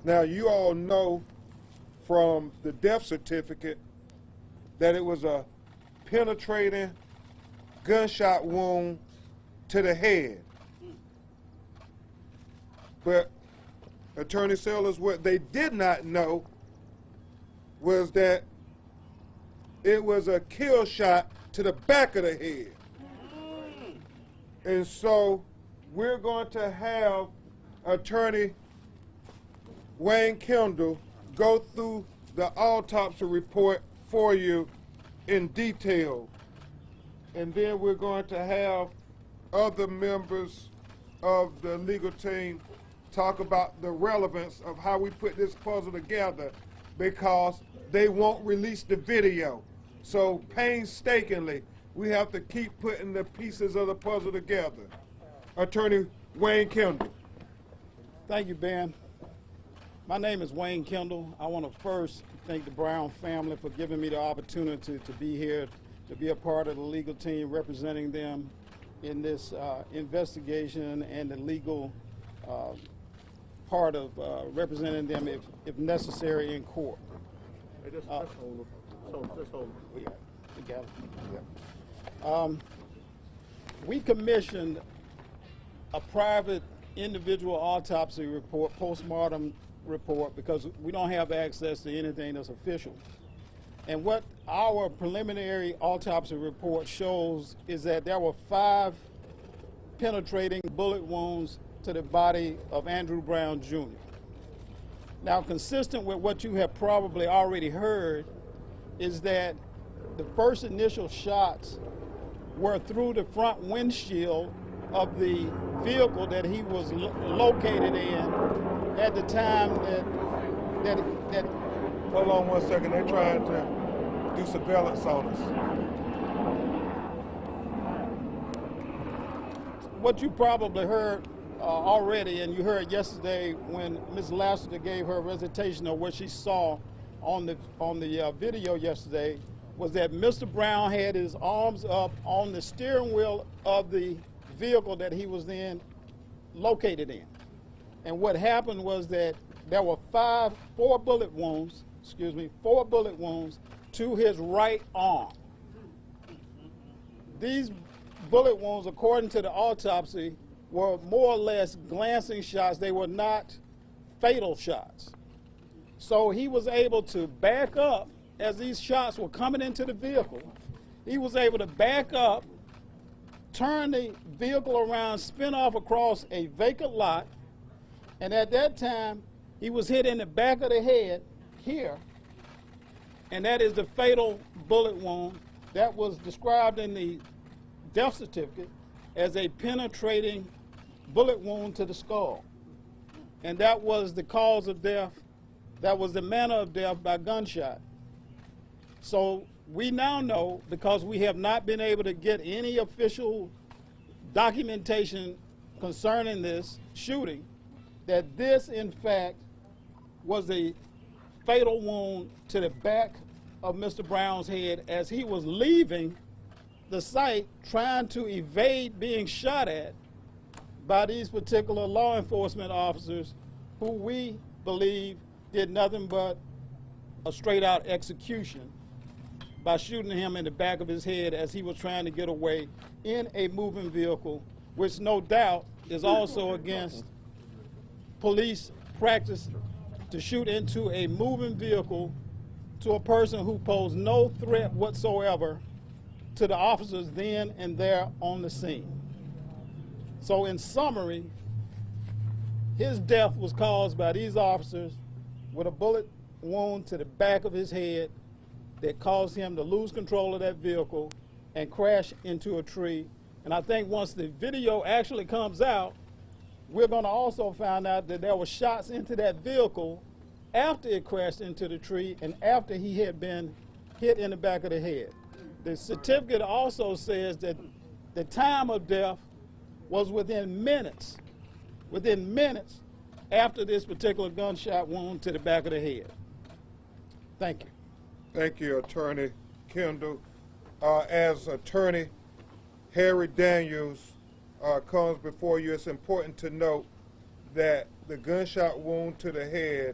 Now, you all know from the death certificate that it was a penetrating gunshot wound to the head. But Attorney Sellers, what they did not know was that it was a kill shot to the back of the head. And so we're going to have Attorney Wayne Kendall go through the autopsy report for you in detail. And then we're going to have other members of the legal team talk about the relevance of how we put this puzzle together, because they won't release the video. So painstakingly, we have to keep putting the pieces of the puzzle together. Attorney Wayne Kendall. Thank you, Ben. My name is Wayne Kendall. I want to first thank the Brown family for giving me the opportunity to be here, to be a part of the legal team representing them in this investigation, and the legal part of representing them if necessary in court. Hey, just hold it. Just hold it. Yeah, we got it. Yeah. We commissioned a private individual autopsy report, postmortem report, because we don't have access to anything that's official. And what our preliminary autopsy report shows is that there were 5 penetrating bullet wounds to the body of Andrew Brown Jr. Now, consistent with what you have probably already heard, is that the first initial shots were through the front windshield of the vehicle that he was located in at the time that Hold on one second, they're trying to do surveillance on us. What you probably heard already, and you heard yesterday when Ms. Lassiter gave her recitation of what she saw on the video yesterday, was that Mr. Brown had his arms up on the steering wheel of the vehicle that he was then located in. And what happened was that there were 4 bullet wounds to his right arm. These bullet wounds, according to the autopsy, were more or less glancing shots. They were not fatal shots. So he was able to back up as these shots were coming into the vehicle. He was able to back up, turn the vehicle around, spin off across a vacant lot, and at that time, he was hit in the back of the head here, and that is the fatal bullet wound that was described in the death certificate as a penetrating bullet wound to the skull. And that was the cause of death, that was the manner of death by gunshot. So we now know, because we have not been able to get any official documentation concerning this shooting, that this in fact was a fatal wound to the back of Mr. Brown's head as he was leaving the site, trying to evade being shot at by these particular law enforcement officers, who we believe did nothing but a straight out execution by shooting him in the back of his head as he was trying to get away in a moving vehicle, which no doubt is also against police practice, to shoot into a moving vehicle to a person who posed no threat whatsoever to the officers then and there on the scene. So in summary, his death was caused by these officers with a bullet wound to the back of his head that caused him to lose control of that vehicle and crash into a tree. And I think once the video actually comes out, we're going to also find out that there were shots into that vehicle after it crashed into the tree and after he had been hit in the back of the head. The certificate also says that the time of death was within minutes after this particular gunshot wound to the back of the head. Thank you. Thank you, Attorney Kendall. As Attorney Harry Daniels comes before you, it's important to note that the gunshot wound to the head,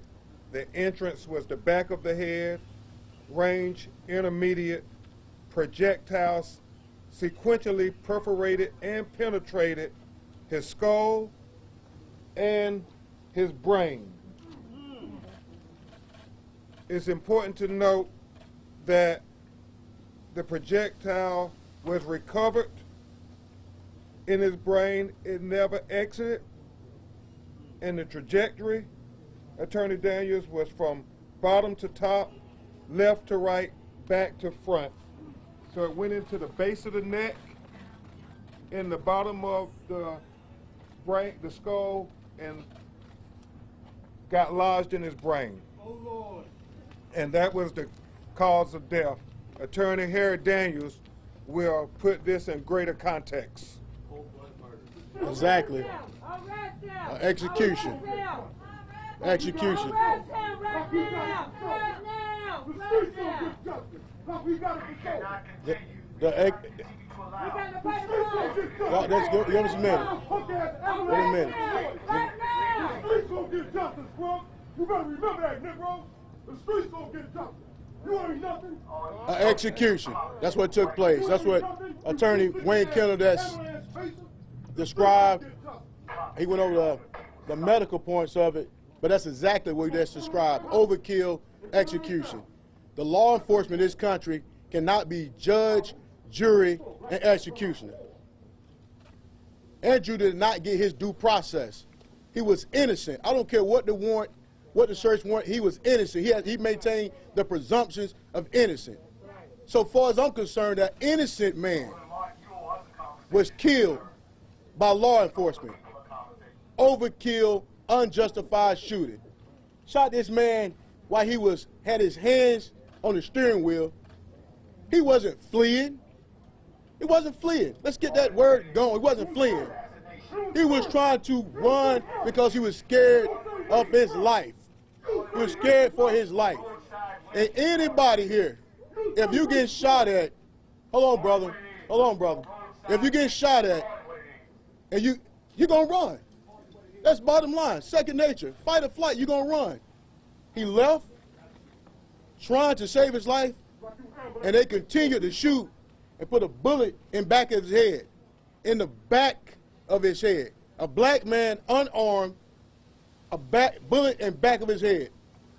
the entrance was the back of the head, range intermediate, projectiles sequentially perforated and penetrated his skull and his brain. It's important to note that the projectile was recovered in his brain. It never exited. And the trajectory, Attorney Daniels, was from bottom to top, left to right, back to front. So it went into the base of the neck, in the bottom of the brain, the skull, and got lodged in his brain. Oh, Lord. And that was the cause of death. Attorney Harry Daniels will put this in greater context. Exactly. Execution. Execution. Let's go. Give us a minute. Wait a minute. The streets gonna get justice, bro. You better remember that, Negro. The streets gonna get justice. You ain't nothing. Execution. That's what took place. That's what Attorney Wayne Kendall that's described. He went over the medical points of it, but that's exactly what that's described. Overkill, execution. The law enforcement in this country cannot be judge, jury, and executioner. Andrew did not get his due process. He was innocent. I don't care what the warrant, what the search warrant, he was innocent. He maintained the presumptions of innocent. So far as I'm concerned, that innocent man was killed by law enforcement. Overkill, unjustified shooting. Shot this man while he had his hands on the steering wheel. He wasn't fleeing. He wasn't fleeing. Let's get that word going. He wasn't fleeing. He was trying to run because he was scared of his life. He was scared for his life. And anybody here, if you get shot at, hold on, brother. If you get shot at, and you're gonna run. That's bottom line. Second nature. Fight or flight, you're gonna run. He left, trying to save his life, and they continued to shoot and put a bullet in back of his head, in the back of his head. A black man, unarmed, bullet in back of his head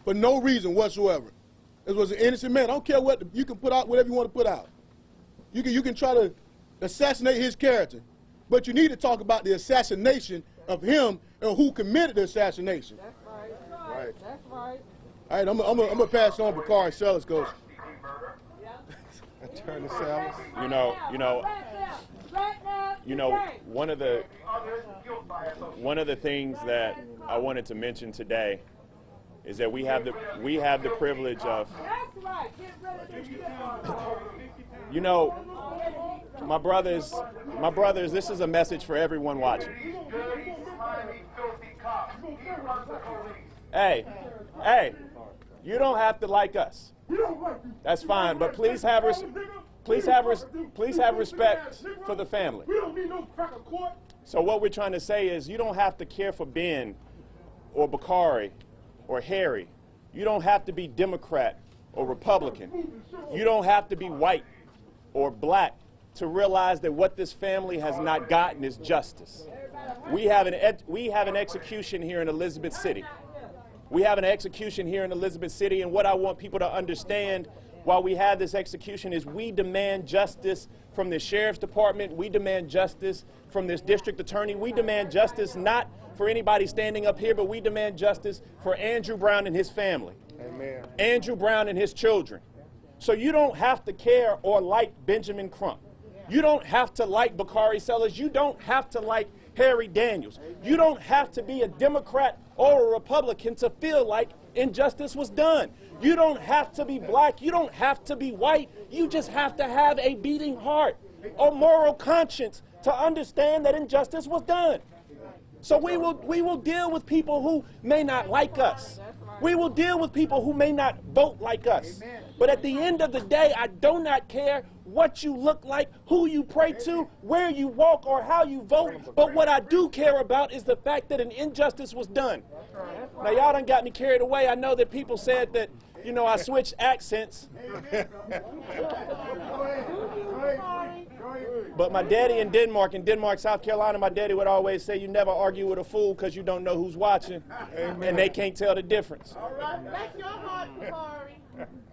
for no reason whatsoever. This was an innocent man. I don't care what, you can put out whatever you want to put out. You can try to assassinate his character, but you need to talk about the assassination of him and who committed the assassination. That's right. That's right. All right, I'm gonna pass on Bakari Sellers, Coach. Attorney Sellers. One of the things that I wanted to mention today is that we have the privilege of, my brothers, this is a message for everyone watching. Hey, you don't have to like us. That's fine, but please have respect for the family. So what we're trying to say is you don't have to care for Ben or Bakari or Harry. You don't have to be Democrat or Republican. You don't have to be white or black to realize that what this family has not gotten is justice. We have an execution here in Elizabeth City. We have an execution here in Elizabeth City, and what I want people to understand while we have this execution is we demand justice from the sheriff's department. We demand justice from this district attorney. We demand justice not for anybody standing up here, but we demand justice for Andrew Brown and his family. Amen. Andrew Brown and his children. So you don't have to care or like Benjamin Crump. You don't have to like Bakari Sellers. You don't have to like Harry Daniels. You don't have to be a Democrat or a Republican to feel like injustice was done. You don't have to be black. You don't have to be white. You just have to have a beating heart or moral conscience to understand that injustice was done. So we will deal with people who may not like us. We will deal with people who may not vote like us. But at the end of the day, I do not care what you look like, who you pray to, where you walk, or how you vote. But what I do care about is the fact that an injustice was done. Now, y'all done got me carried away. I know that people said that, you know, I switched accents. But my daddy in Denmark, South Carolina, my daddy would always say, you never argue with a fool because you don't know who's watching. Amen. And they can't tell the difference. All right. Bless your heart, Corey.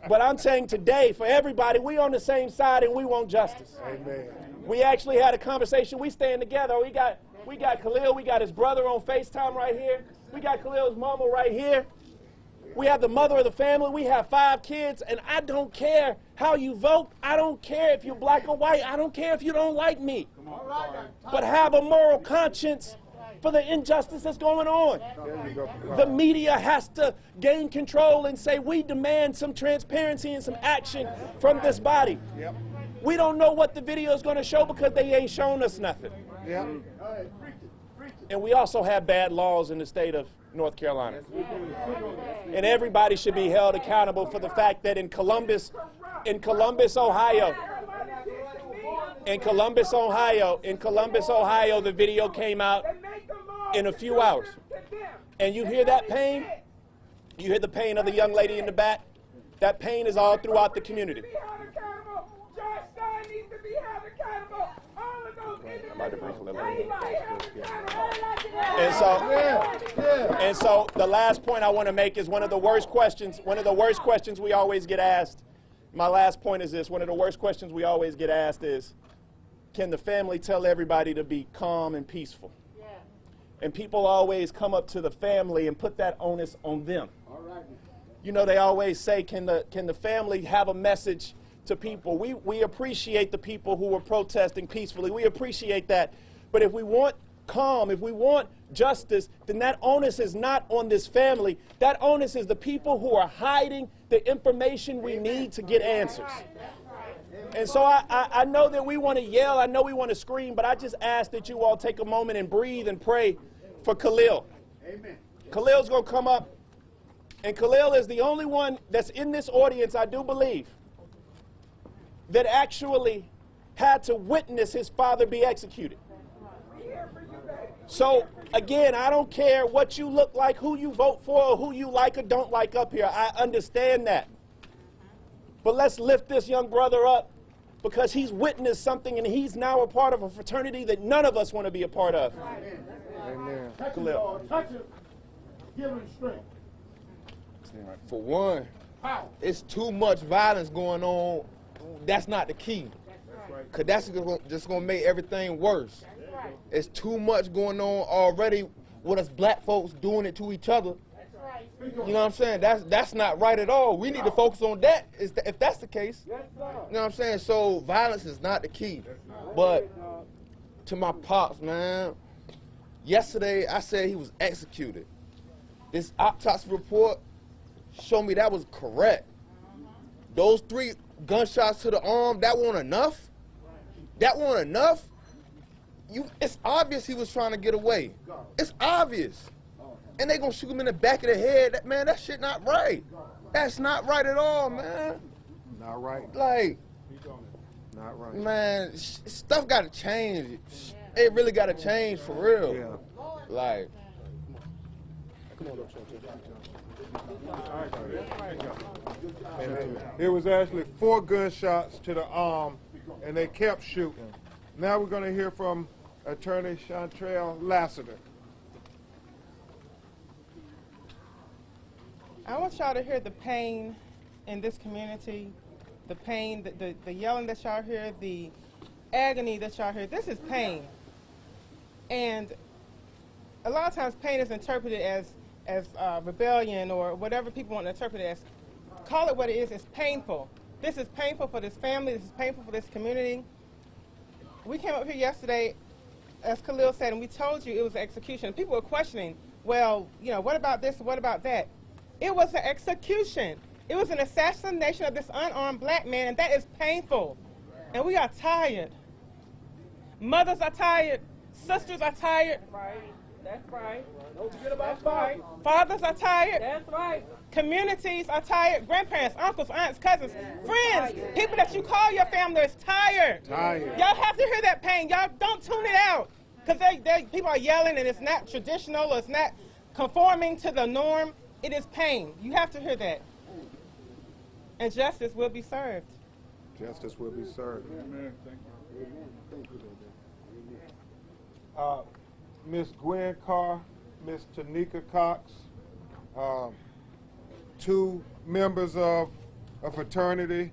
But I'm saying today, for everybody, we on the same side and we want justice. Amen. We actually had a conversation. We stand together. We got Khalil. We got his brother on FaceTime right here. We got Khalil's mama right here. We have the mother of the family. We have 5 kids, and I don't care how you vote. I don't care if you're black or white. I don't care if you don't like me. But have a moral conscience for the injustice that's going on. The media has to gain control and say, we demand some transparency and some action from this body. Yep. We don't know what the video is going to show because they ain't shown us nothing. Yep. And we also have bad laws in the state of North Carolina. And everybody should be held accountable for the fact that in Columbus, Ohio, the video came out in a few hours. And you hear that pain? You hear the pain of the young lady in the back? That pain is all throughout the community. And so the last point I want to make is one of the worst questions we always get asked. My last point is this. One of the worst questions we always get asked is, can the family tell everybody to be calm and peaceful? Yeah. And people always come up to the family and put that onus on them. All right. You know, they always say, can the family have a message to people? We appreciate the people who were protesting peacefully. We appreciate that. But if we want calm, if we want justice, then that onus is not on this family. That onus is the people who are hiding the information we need to get answers. And so I know that we want to yell, I know we want to scream, but I just ask that you all take a moment and breathe and pray for Khalil. Amen. Khalil's going to come up, and Khalil is the only one that's in this audience, I do believe, that actually had to witness his father be executed. So, again, I don't care what you look like, who you vote for, or who you like or don't like up here. I understand that. But let's lift this young brother up because he's witnessed something and he's now a part of a fraternity that none of us want to be a part of. Amen. Khalil. Touch him. Give him strength. For one, it's too much violence going on. That's not the key. Because that's just going to make everything worse. It's too much going on already with us black folks doing it to each other. You know what I'm saying? That's not right at all. We need to focus on that if that's the case. You know what I'm saying? So violence is not the key. But to my pops, man, yesterday I said he was executed. This autopsy report showed me that was correct. Those 3 gunshots to the arm, that wasn't enough? That wasn't enough? It's obvious he was trying to get away. It's obvious. And they gonna shoot him in the back of the head. Man, that shit not right. That's not right at all, man. Not right. Like, not right. Man, stuff gotta change. It really gotta change for real. Yeah. Like. It was actually 4 gunshots to the arm, and they kept shooting. Now we're going to hear from Attorney Chantrell Lassiter. I want y'all to hear the pain in this community, the pain, the yelling that y'all hear, the agony that y'all hear. This is pain. And a lot of times pain is interpreted as rebellion or whatever people want to interpret it as. Call it what it is. It's painful. This is painful for this family. This is painful for this community. We came up here yesterday, as Khalil said, and we told you it was an execution. People were questioning, well, you know, what about this, what about that? It was an execution. It was an assassination of this unarmed black man, and that is painful. And we are tired. Mothers are tired. Sisters are tired. That's right. Don't forget about fathers. Fathers are tired. That's right. Communities are tired. Grandparents, uncles, aunts, cousins, friends, people that you call your family is tired. Y'all have to hear that pain. Y'all don't tune it out. Because people are yelling and it's not traditional or it's not conforming to the norm. It is pain. You have to hear that. And justice will be served. Justice will be served. Amen. Thank you. Miss Gwen Carr, Miss Tanika Cox, two members of a fraternity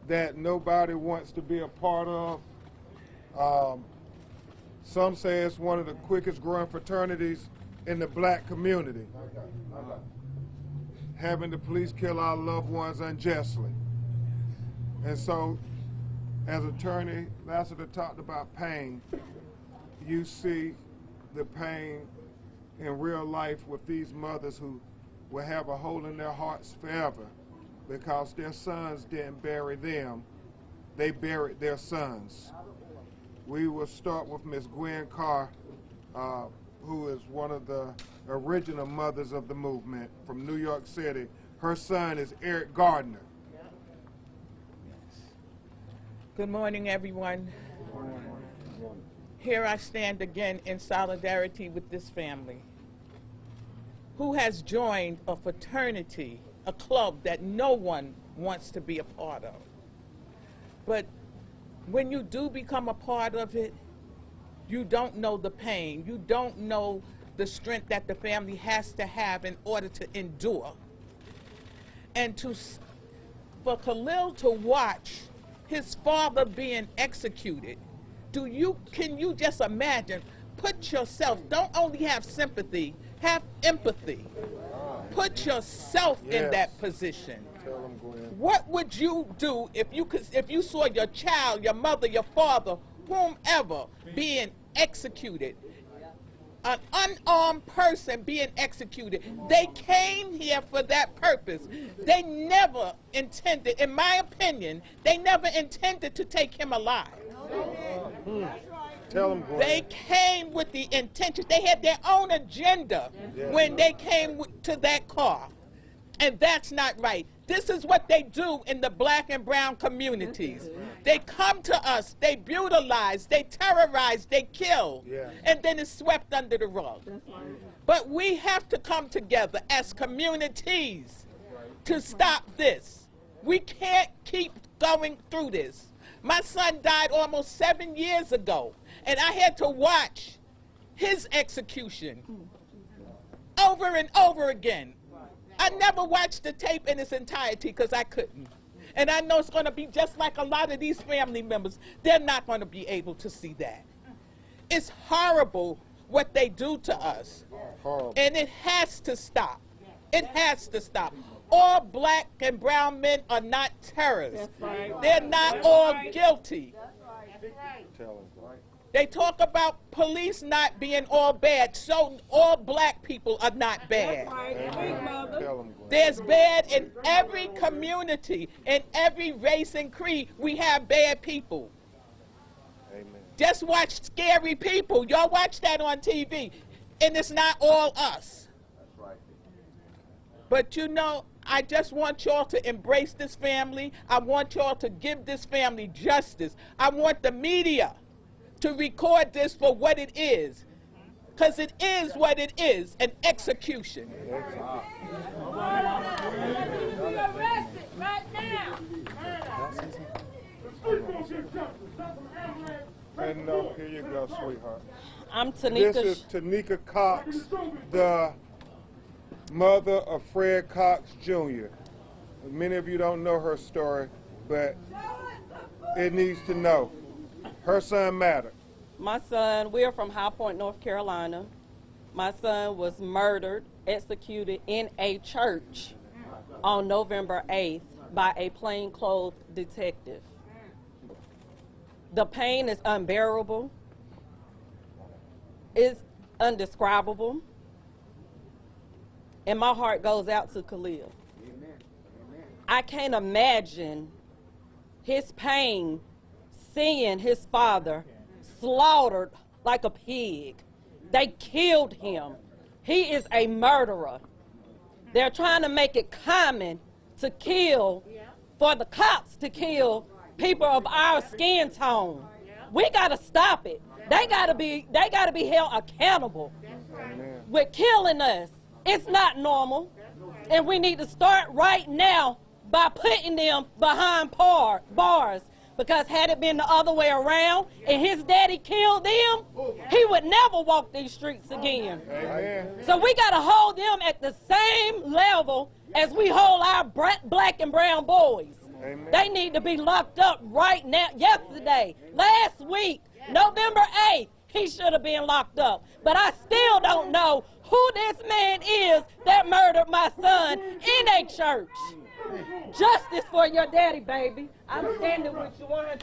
that nobody wants to be a part of. Some say it's one of the quickest growing fraternities in the black community. Having the police kill our loved ones unjustly. And so, as Attorney Lassiter talked about pain, you see the pain in real life with these mothers who will have a hole in their hearts forever because their sons didn't bury them, they buried their sons. We will start with Miss Gwen Carr, who is one of the original mothers of the movement from New York City. Her son is Eric Gardner. Good morning, everyone. Here I stand again in solidarity with this family who has joined a fraternity, a club that no one wants to be a part of. But when you do become a part of it, you don't know the pain. You don't know the strength that the family has to have in order to endure. And for Khalil to watch his father being executed, can you just imagine? Put yourself, don't only have sympathy, have empathy. Put yourself in that position. What would you do if you saw your child, your mother, your father, whomever being executed? An unarmed person being executed. They came here for that purpose. They never intended, in my opinion, they never intended to take him alive. Tell them, Gwen. They came with the intention. They had their own agenda when they came to that car. And that's not right. This is what they do in the black and brown communities. They come to us, they brutalize, they terrorize, they kill, and then it's swept under the rug. But we have to come together as communities to stop this. We can't keep going through this. My son died almost 7 years ago, and I had to watch his execution over and over again. I never watched the tape in its entirety because I couldn't. And I know it's going to be just like a lot of these family members. They're not going to be able to see that. It's horrible what they do to us. Horrible. And it has to stop. It has to stop. All black and brown men are not terrorists. They're not all guilty. Tell them. They talk about police not being all bad, so all black people are not bad. Tell them, Gwen. There's bad in every community, in every race and creed. We have bad people. Amen. Just watch Scary People. Y'all watch that on TV, and it's not all us. That's right. But you know, I just want y'all to embrace this family. I want y'all to give this family justice. I want the media to record this for what it is, because it is what it is, an execution. And no, here you go, sweetheart. I'm Tanika. This is Tanika Cox, the mother of Fred Cox Jr. Many of you don't know her story, but it needs to know. Her son mattered. My son, we're from High Point, North Carolina. My son was murdered, executed in a church on November 8th by a plainclothes detective. The pain is unbearable. It's undescribable. And my heart goes out to Khalil. I can't imagine his pain seeing his father slaughtered like a pig. They killed him. He is a murderer. They're trying to make it common to kill, for the cops to kill people of our skin tone. We gotta stop it. They gotta be held accountable with killing us. It's not normal. And we need to start right now by putting them behind bars. Because had it been the other way around and his daddy killed them, he would never walk these streets again. Amen. So we got to hold them at the same level as we hold our black and brown boys. Amen. They need to be locked up right now. Yesterday, last week, November 8th, he should have been locked up. But I still don't know who this man is that murdered my son in a church. Justice for your daddy, baby. I'm standing with you 100%.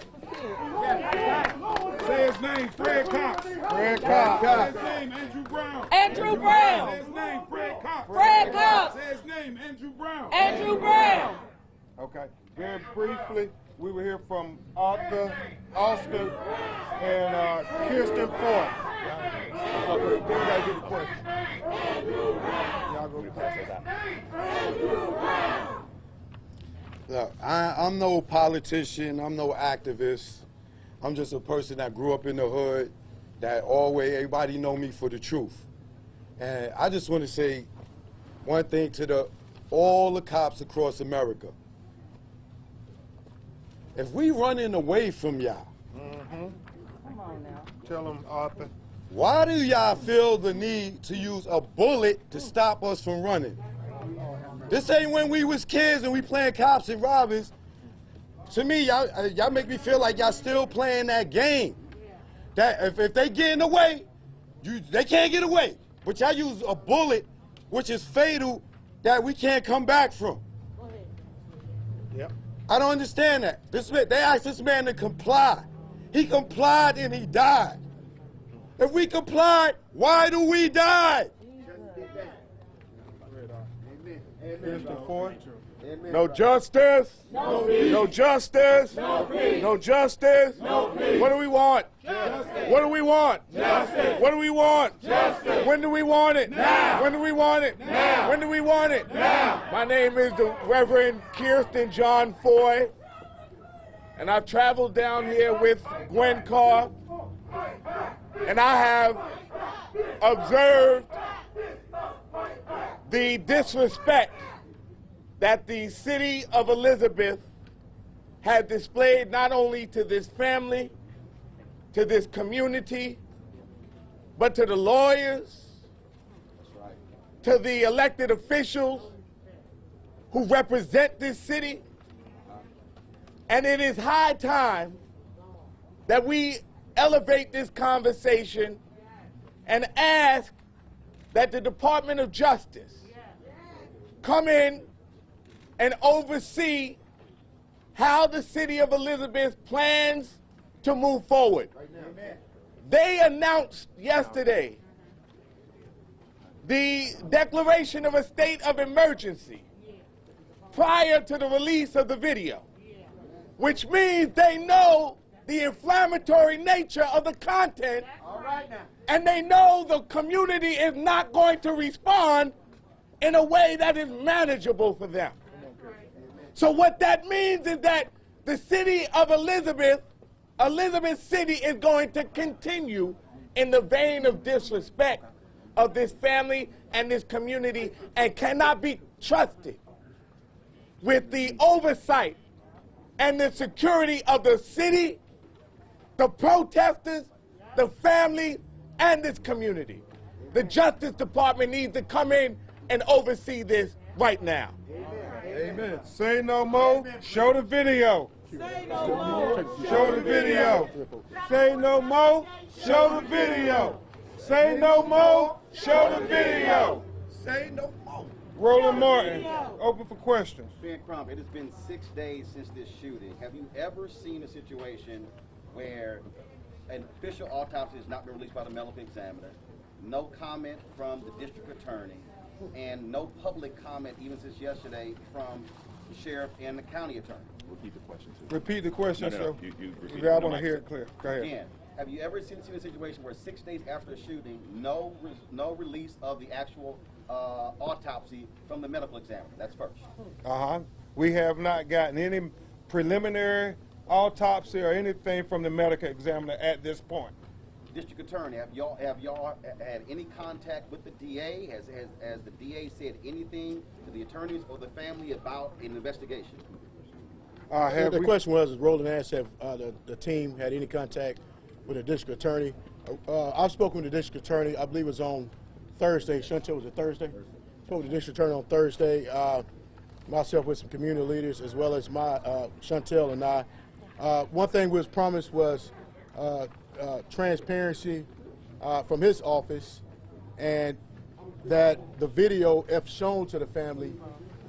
Say his name, Fred Cox. Fred Cox. Say his name, Andrew Brown. Andrew Brown. Say his name, Fred Cox. Fred Cox. Say his name, Andrew Brown. Andrew Brown. Okay. Very briefly, we will hear from Oscar and Kirsten Ford. Then we gotta get the question. Y'all go pass that out. Look, I'm no politician, I'm no activist. I'm just a person that grew up in the hood, that always everybody know me for the truth. And I just want to say one thing to all the cops across America. If we running away from y'all, Come on now. Tell them, Arthur. why do y'all feel the need to use a bullet to stop us from running? This ain't when we was kids and we playing cops and robbers. To me, y'all make me feel like y'all still playing that game. That if they get in the way, they can't get away. But y'all use a bullet, which is fatal, that we can't come back from. Yep. I don't understand that. They asked this man to comply. He complied and he died. If we complied, why do we die? Kirsten Ford. No justice. No peace. No justice. No peace. No justice. No peace. What do we want? Justice. What do we want? Justice. What do we want? Justice. When do we want it? Now. When do we want it? Now. When do we want it? Now. My name is the Reverend Kirsten John Foy, and I've traveled down here with Gwen Carr, and I have observed the disrespect that the city of Elizabeth had displayed not only to this family, to this community, but to the lawyers, to the elected officials who represent this city. And it is high time that we elevate this conversation and ask that the Department of Justice come in and oversee how the city of Elizabeth plans to move forward. They announced yesterday the declaration of a state of emergency prior to the release of the video, which means they know the inflammatory nature of the content, and they know the community is not going to respond in a way that is manageable for them. So what that means is that the city of Elizabeth City is going to continue in the vein of disrespect of this family and this community and cannot be trusted with the oversight and the security of the city, the protesters, the family, and this community. The Justice Department needs to come in and oversee this right now. Amen. Say no more. Show the video. Say no more. Show the video. Say no more. Show the video. Say no more. Show the video. Say no more. Roland Martin, open for questions. Ben Crump, it has been 6 days since this shooting. Have you ever seen a situation where an official autopsy has not been released by the medical examiner, no comment from the district attorney, and no public comment even since yesterday from the sheriff and the county attorney? Repeat the question, too. Repeat the question, No, sir. you repeat Yeah, I it. want to hear it clear. Go ahead. Again, Have you ever seen a situation where 6 days after the shooting, no release of the actual autopsy from the medical examiner? That's first. We have not gotten any preliminary autopsy or anything from the medical examiner at this point. District Attorney, have y'all had any contact with the DA? Has the DA said anything to the attorneys or the family about an investigation? The question was, Roland asked, have the team had any contact with the district attorney? I've spoken with the district attorney, I believe it was on Thursday. Chantel, was it Thursday? Spoke with the district attorney on Thursday, myself with some community leaders, as well as Chantel and I. One thing we was promised was transparency from his office, and that the video, if shown to the family,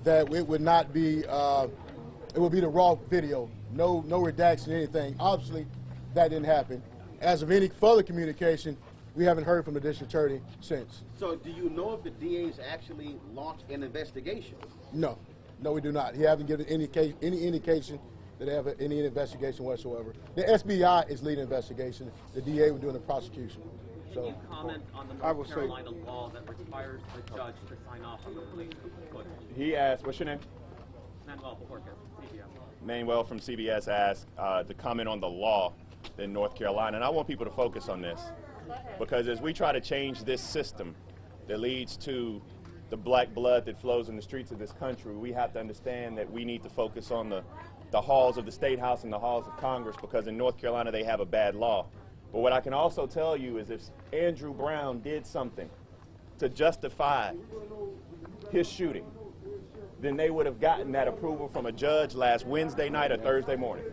that it would not be, it would be the raw video, no redaction, anything. Obviously, that didn't happen. As of any further communication, we haven't heard from the district attorney since. So do you know if the DA's actually launched an investigation? No, we do not. He hasn't given any indication that they have any investigation whatsoever. The SBI is leading investigation. The DA was doing the prosecution. Can you comment on the North Carolina law that requires the judge to sign off on the release of the footage? He asked, what's your name? Manuel Bojorquez, CBS. Manuel from CBS asked to comment on the law in North Carolina. And I want people to focus on this, because as we try to change this system that leads to the black blood that flows in the streets of this country, we have to understand that we need to focus on the halls of the State House and the halls of Congress, because in North Carolina they have a bad law. But what I can also tell you is if Andrew Brown did something to justify his shooting, then they would have gotten that approval from a judge last Wednesday night or Thursday morning.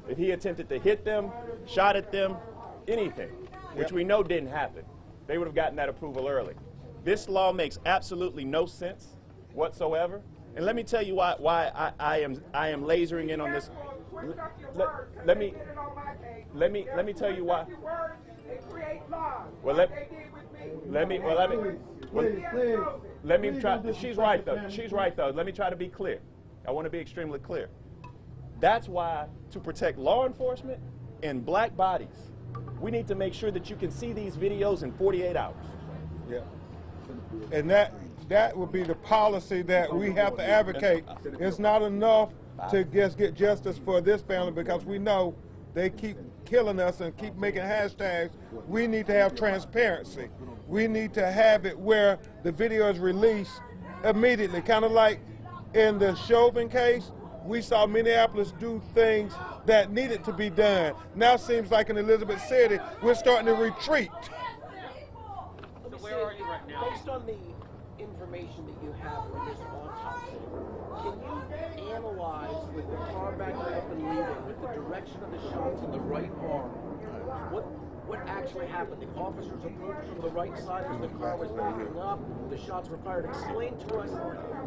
If he attempted to hit them, shot at them, anything, which we know didn't happen, they would have gotten that approval early. This law makes absolutely no sense whatsoever. And let me tell you why I am lasering in on this. Let me tell you why. Let me try. She's right though. She's right though. Let me try to be clear. I want to be extremely clear. That's why, to protect law enforcement and black bodies, we need to make sure that you can see these videos in 48 hours. Yeah. And that would be the policy that we have to advocate. It's not enough to just get justice for this family, because we know they keep killing us and keep making hashtags. We need to have transparency. We need to have it where the video is released immediately, kind of like in the Chauvin case. We saw Minneapolis do things that needed to be done. Now it seems like in Elizabeth City, we're starting to retreat. So where are you right now? Based on the information that you have from this autopsy, can you analyze, with the car backing up and leaving, with the direction of the shots in the right arm, what actually happened? The officers approached from the right side as the car was backing up, the shots were fired. Explain to us,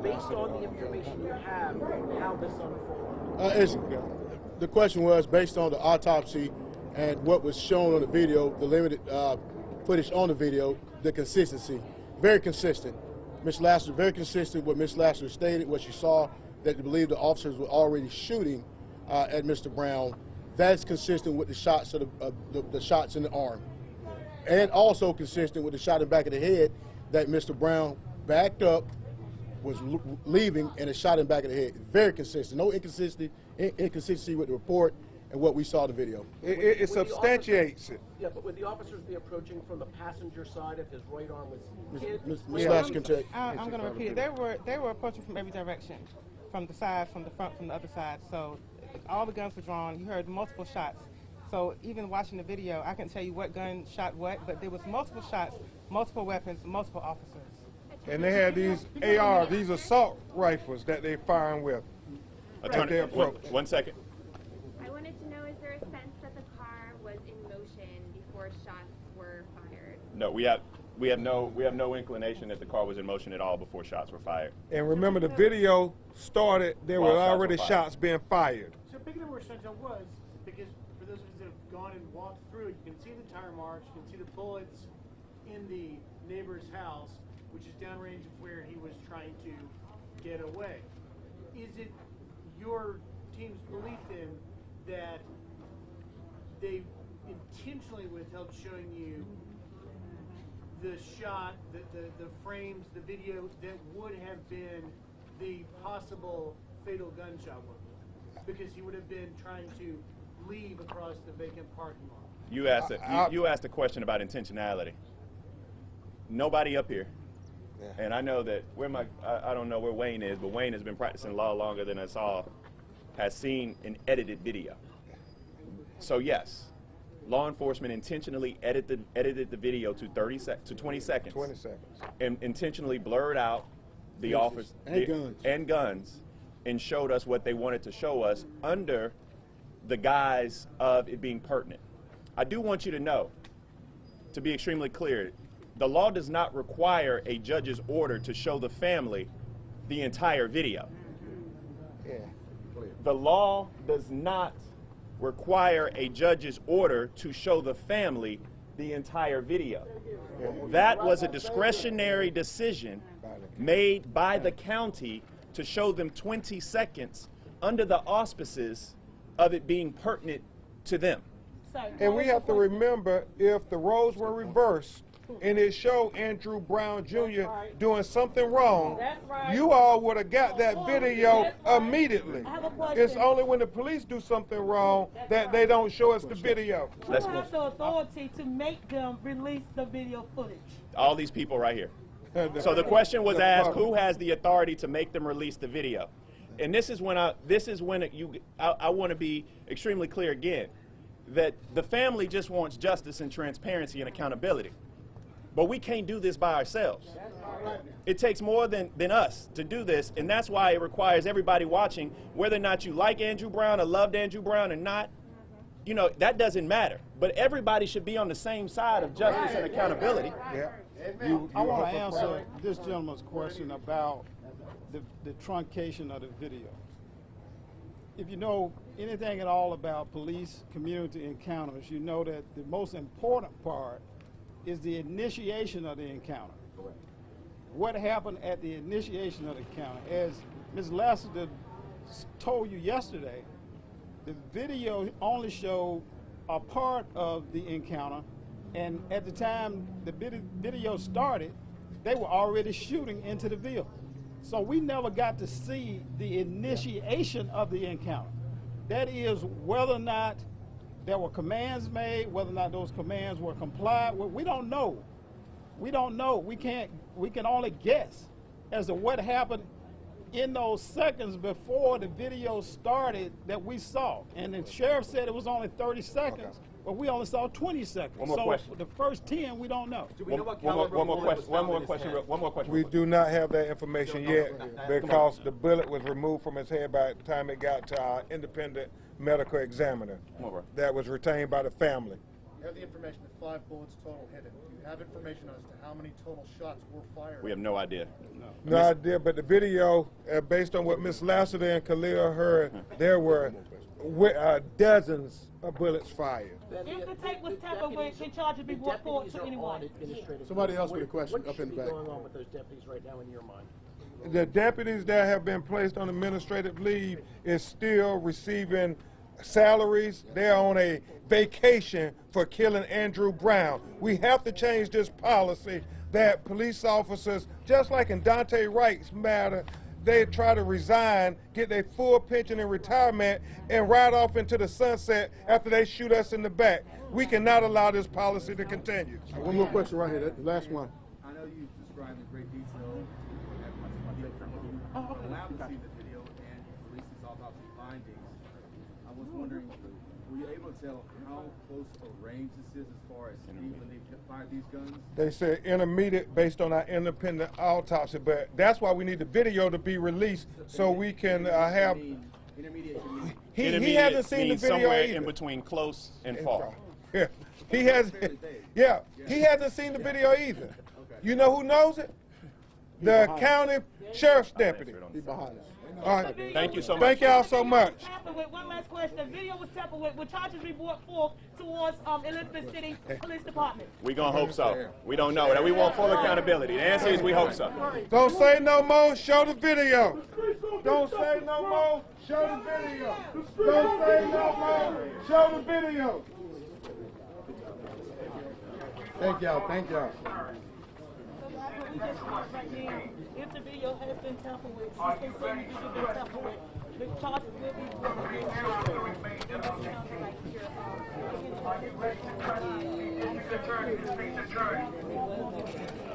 based on the information you have, how this unfolded. The question was, based on the autopsy and what was shown on the video, the limited footage on the video, the consistency, very consistent. Ms. Lassiter, very consistent what Ms. Lassiter stated, what she saw, that they believed the officers were already shooting at Mr. Brown. That's consistent with the shots of the shots in the arm, and also consistent with the shot in the back of the head that Mr. Brown backed up, was leaving, and a shot in the back of the head. Very consistent. No inconsistency with the report and what we saw in the video. It substantiates it. Yeah, but would the officers be approaching from the passenger side if his right arm was hit? Ms. Lassiter can take. I'm going to repeat it. They were approaching from every direction, from the side, from the front, from the other side. So all the guns were drawn. You heard multiple shots. So even watching the video, I can tell you what gun shot what, but there was multiple shots, multiple weapons, multiple officers. And they had these AR, these assault rifles that they're firing with. Attorney, one second. I wanted to know, is there a sense that the car was in motion before shots were fired? No, we have no inclination that the car was in motion at all before shots were fired. And remember, the video started, there were already shots being fired. So big where Chantel was, because for those of us that have gone and walked through it, you can see the tire marks, you can see the bullets in the neighbor's house, which is downrange of where he was trying to get away. Is it your team's belief then that they intentionally withheld showing you the shot, the frames, the video that would have been the possible fatal gunshot wound, because he would have been trying to leave across the vacant parking lot. You asked a question about intentionality. Nobody up here, and I know that I don't know where Wayne is, but Wayne has been practicing law longer than us all, has seen an edited video. So yes, law enforcement intentionally edited the video to 20 seconds. 20 seconds. And intentionally blurred out the office and guns, and showed us what they wanted to show us under the guise of it being pertinent. I do want you to know, to be extremely clear, the law does not require a judge's order to show the family the entire video. Yeah. The law does not require a judge's order to show the family the entire video. That was a discretionary decision made by the county to show them 20 seconds under the auspices of it being pertinent to them. And we have to remember, if the roles were reversed and it showed Andrew Brown Jr. doing something wrong, you all would have got that video immediately. It's only when the police do something wrong that they don't show us the video. Who has the authority to make them release the video footage? All these people right here. So the question was asked, who has the authority to make them release the video? And this is when I want to be extremely clear again, that the family just wants justice and transparency and accountability. But we can't do this by ourselves. It takes more than us to do this, and that's why it requires everybody watching, whether or not you like Andrew Brown or loved Andrew Brown or not, you know, that doesn't matter. But everybody should be on the same side of justice and accountability. Yeah. I want to answer this gentleman's question about the truncation of the video. If you know anything at all about police community encounters, you know that the most important part is the initiation of the encounter. Correct. What happened at the initiation of the encounter? As Ms. Lassiter told you yesterday, the video only showed a part of the encounter, and at the time the video started, they were already shooting into the vehicle. So we never got to see the initiation of the encounter. That is, whether or not there were commands made, whether or not those commands were complied with, we don't know. We don't know. We can only guess as to what happened in those seconds before the video started that we saw. And the sheriff said it was only 30 seconds, but we only saw 20 seconds. One more question. The first 10, we don't know. Do we know what caliber one more question. We do not have that information yet because the bullet was removed from his head by the time it got to our independent medical examiner that was retained by the family. You have the information that 5 bullets total hit him. Do you have information as to how many total shots were fired? We have no idea. No idea, but the video, based on what Ms. Lassiter and Khalil heard, there were dozens of bullets fired. If the tape was tampered with, can charges be brought forward to anyone? Somebody else with a question up in the back. What's going on with those deputies right now in your mind? The deputies that have been placed on administrative leave is still receiving salaries. They're on a vacation for killing Andrew Brown. We have to change this policy that police officers, just like in Dante Wright's matter, they try to resign, get their full pension and retirement, and ride off into the sunset after they shoot us in the back. We cannot allow this policy to continue. One more question right here, the last one. I know you described in great detail allowed to see the video and release these autopsy findings. I was wondering, were you able to tell how close a range this is as far as speed when they fired these guns? They said intermediate based on our independent autopsy, but that's why we need the video to be released so we can have. Intermediate. He hasn't seen the video somewhere either. In between close and far. Yeah, he has. Yeah, he hasn't seen the video either. You know who knows it? The county sheriff's deputy. All right. Thank you so much. Thank y'all so much. One last question. The video was tampered with. Will charges be brought forth towards Elizabeth City Police Department? We gonna hope so. We don't know. We want full accountability. The answer is we hope so. Don't say no more. Show the video. Don't say no more. Show the video. Don't say no more. Show the video. Thank y'all. Thank y'all. We just want right now, if the video has been tampered with, since they say you have been tampered with, the charges will be brought against you.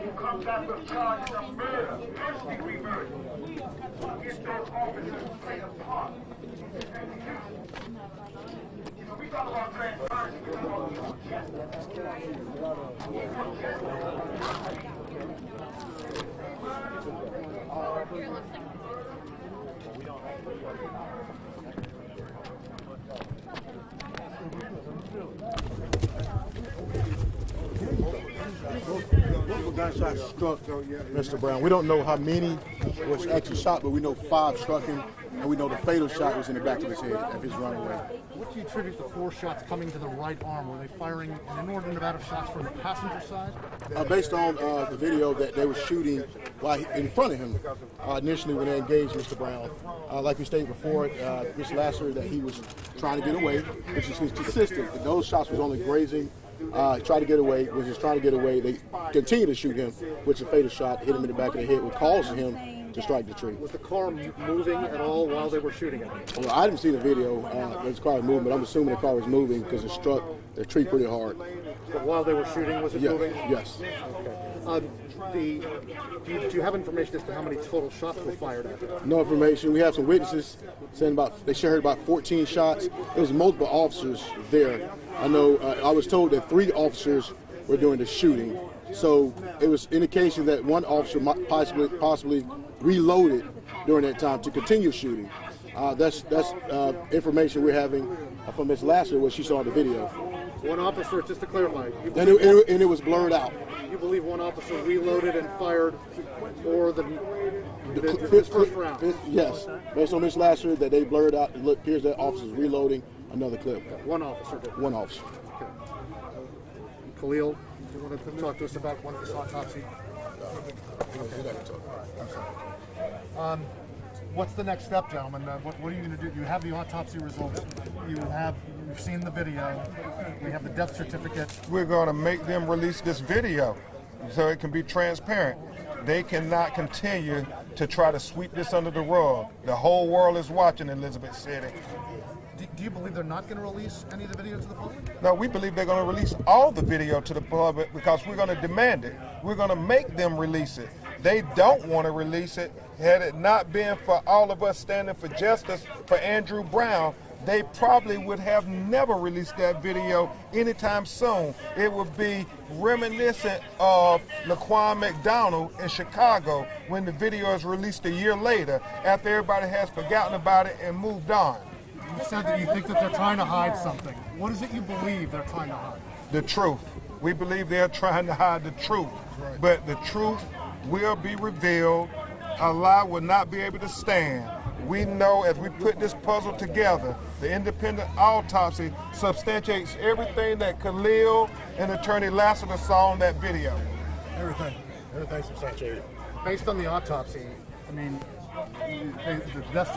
Who comes out with charges of murder, first-degree murder, against those officers who play a part. We talk about transparency, we talk about Multiple gunshots struck Mr. Brown. We don't know how many was actually shot, but we know 5 struck him, and we know the fatal shot was in the back of his head of his runaway. What do you attribute the 4 shots coming to the right arm? Were they firing an inordinate amount of shots from the passenger side? Based on the video that they were shooting while in front of him initially when they engaged Mr. Brown. Like we stated before, Mr. Lasser, that he was trying to get away, which is consistent. Those shots was only grazing. Tried to get away. Was just trying to get away. They continued to shoot him, which is a fatal shot hit him in the back of the head, which caused him to strike the tree. Was the car moving at all while they were shooting at him? Well, I didn't see the video. This car was moving, but I'm assuming the car was moving because it struck the tree pretty hard. But while they were shooting, was it moving? Yes. Okay. Do you have information as to how many total shots were fired at them? No information. We have some witnesses saying they shared about 14 shots. There was multiple officers there. I know. I was told that 3 officers were doing the shooting. So it was indication that one officer might possibly reloaded during that time to continue shooting. That's information we're having from Ms. Lasser, what she saw in the video. One officer, just to clarify. And it was blurred out. You believe one officer reloaded and fired more than the first round? Yes. Based on Ms. Lasser, that they blurred out, it appears that officer's reloading another clip. One officer did? One officer. Okay. Khalil, do you want to talk to us about this autopsy? Okay. What's the next step, gentlemen? What are you going to do? You have the autopsy results. You've seen the video. We have the death certificate. We're going to make them release this video so it can be transparent. They cannot continue to try to sweep this under the rug. The whole world is watching Elizabeth City. Do you believe they're not going to release any of the video to the public? No, we believe they're going to release all the video to the public because we're going to demand it. We're going to make them release it. They don't want to release it. Had it not been for all of us standing for justice for Andrew Brown, they probably would have never released that video anytime soon. It would be reminiscent of Laquan McDonald in Chicago when the video is released a year later after everybody has forgotten about it and moved on. You said that you think that they're trying to hide something. What is it you believe they're trying to hide? The truth. We believe they're trying to hide the truth. But the truth will be revealed. A lie will not be able to stand. We know as we put this puzzle together, the independent autopsy substantiates everything that Khalil and Attorney Lassiter saw in that video. Everything's substantiated. Based on the autopsy, I mean, the death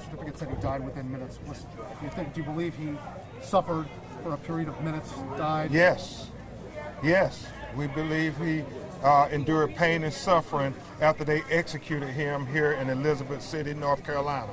certificate said he died within minutes. Do you believe he suffered for a period of minutes, died? Yes. Yes. We believe he endured pain and suffering after they executed him here in Elizabeth City, North Carolina.